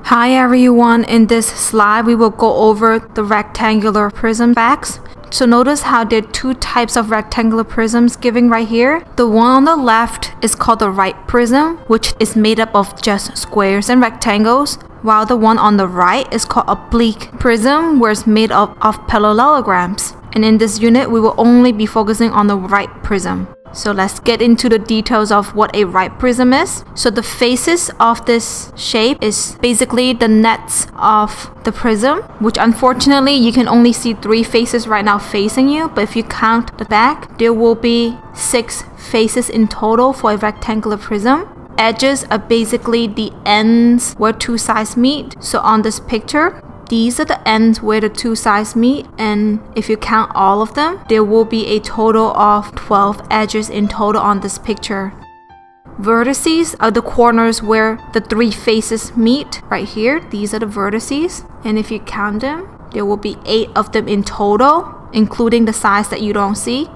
Hi everyone, in this slide we will go over the rectangular prism backs. So notice how there are two types of rectangular prisms given right here. The one on the left is called the right prism, which is made up of just squares and rectangles, while the one on the right is called oblique prism, where it's made up of parallelograms. And in this unit we will only be focusing on the right prism. So let's get into the details of what a right prism is. So the faces of this shape is basically the nets of the prism, which unfortunately you can only see 3 faces right now facing you, but if you count the back, there will be 6 faces in total for a rectangular prism. Edges are basically the ends where 2 sides meet. So on this picture, these are the ends where the 2 sides meet, and if you count all of them, there will be a total of 12 edges in total on this picture. Vertices are the corners where the 3 faces meet. Right here, these are the vertices, and if you count them, there will be 8 of them in total, including the sides that you don't see.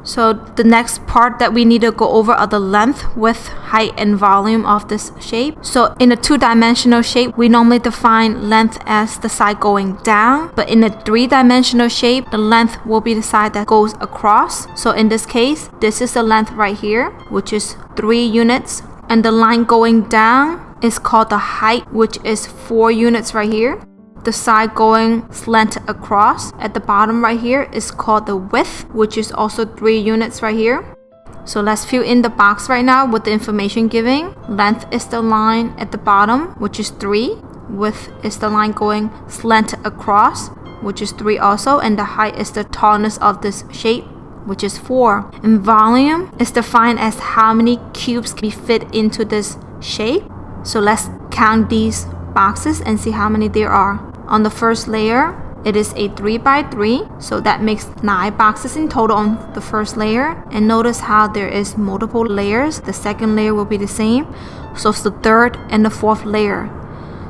So the next part that we need to go over are the length, width, height, and volume of this shape. So in a 2-dimensional shape, we normally define length as the side going down, but in a 3-dimensional shape, the length will be the side that goes across. So in this case, this is the length right here, which is 3 units, and the line going down is called the height, which is 4 units right here. The side going slanted across at the bottom right here is called the width, which is also 3 units right here. So let's fill in the box right now with the information given. Length is the line at the bottom, which is 3. Width is the line going slanted across, which is 3 also. And the height is the tallness of this shape, which is 4. And volume is defined as how many cubes can be fit into this shape. So let's count these boxes and see how many there are. On the first layer, it is a 3 by 3, so that makes 9 boxes in total on the first layer. And notice how there is multiple layers. The second layer will be the same, so it's the third and the fourth layer.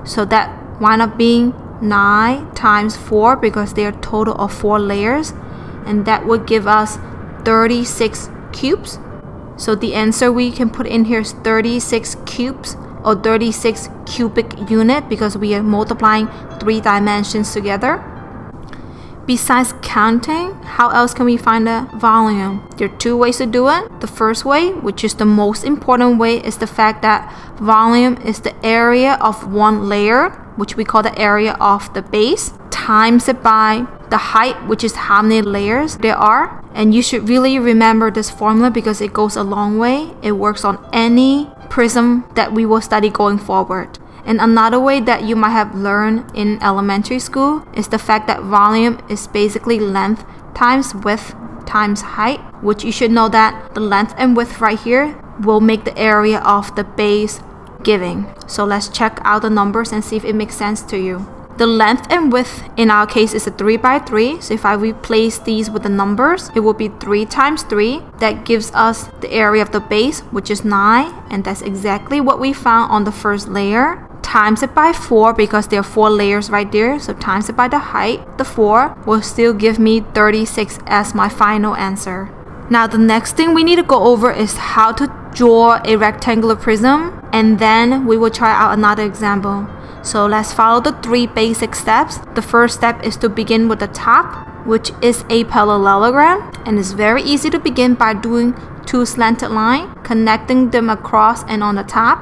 So that wind up being 9 times 4 because they are a total of 4 layers, and that would give us 36 cubes. So the answer we can put in here is 36 cubes, or 36 cubic unit, because we are multiplying 3 dimensions together. Besides counting, how else can we find the volume? There are 2 ways to do it. The first way, which is the most important way, is the fact that volume is the area of one layer, which we call the area of the base, times it by the height, which is how many layers there are. And you should really remember this formula because it goes a long way. It works on any prism that we will study going forward. And another way that you might have learned in elementary school is the fact that volume is basically length times width times height, which you should know that the length and width right here will make the area of the base given. So let's check out the numbers and see if it makes sense to you. The length and width in our case is a 3 by 3. So if I replace these with the numbers, it will be 3 times 3. That gives us the area of the base, which is 9. And that's exactly what we found on the first layer. Times it by 4 because there are 4 layers right there. So times it by the height, the 4 will still give me 36 as my final answer. Now the next thing we need to go over is how to draw a rectangular prism. And then we will try out another example. So let's follow the 3 basic steps. The first step is to begin with the top, which is a parallelogram, and it's very easy to begin by doing 2 slanted lines, connecting them across and on the top.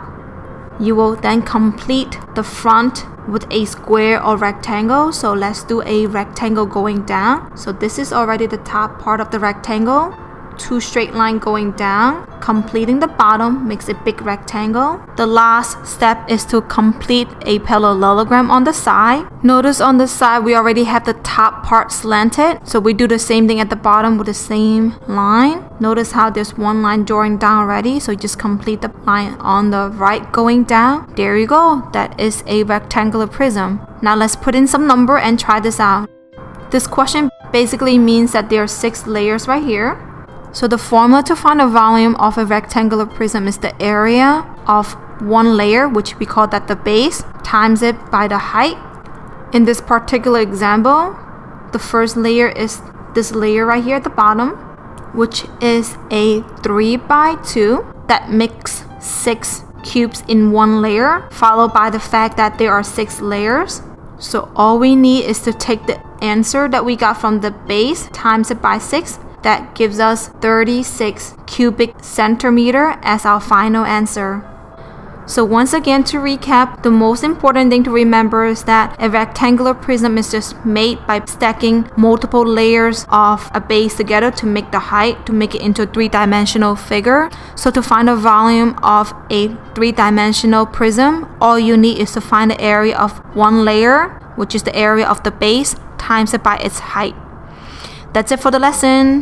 You will then complete the front with a square or rectangle. So let's do a rectangle going down. So this is already the top part of the rectangle. 2 straight lines going down, completing the bottom makes a big rectangle. The last step is to complete a parallelogram on the side. Notice on the side we already have the top part slanted, so we do the same thing at the bottom with the same line. Notice how there's 1 line drawing down already, so you just complete the line on the right going down. There you go, that is a rectangular prism. Now let's put in some number and try this out. This question basically means that there are 6 layers right here. So the formula to find the volume of a rectangular prism is the area of one layer, which we call that the base, times it by the height. In this particular example, the first layer is this layer right here at the bottom, which is a 3 by 2. That makes 6 cubes in one layer, followed by the fact that there are 6 layers. So all we need is to take the answer that we got from the base, times it by 6. That gives us 36 cubic centimeter as our final answer. So once again, to recap, the most important thing to remember is that a rectangular prism is just made by stacking multiple layers of a base together to make the height, to make it into a 3-dimensional figure. So to find the volume of a 3-dimensional prism, all you need is to find the area of one layer, which is the area of the base, times it by its height. That's it for the lesson.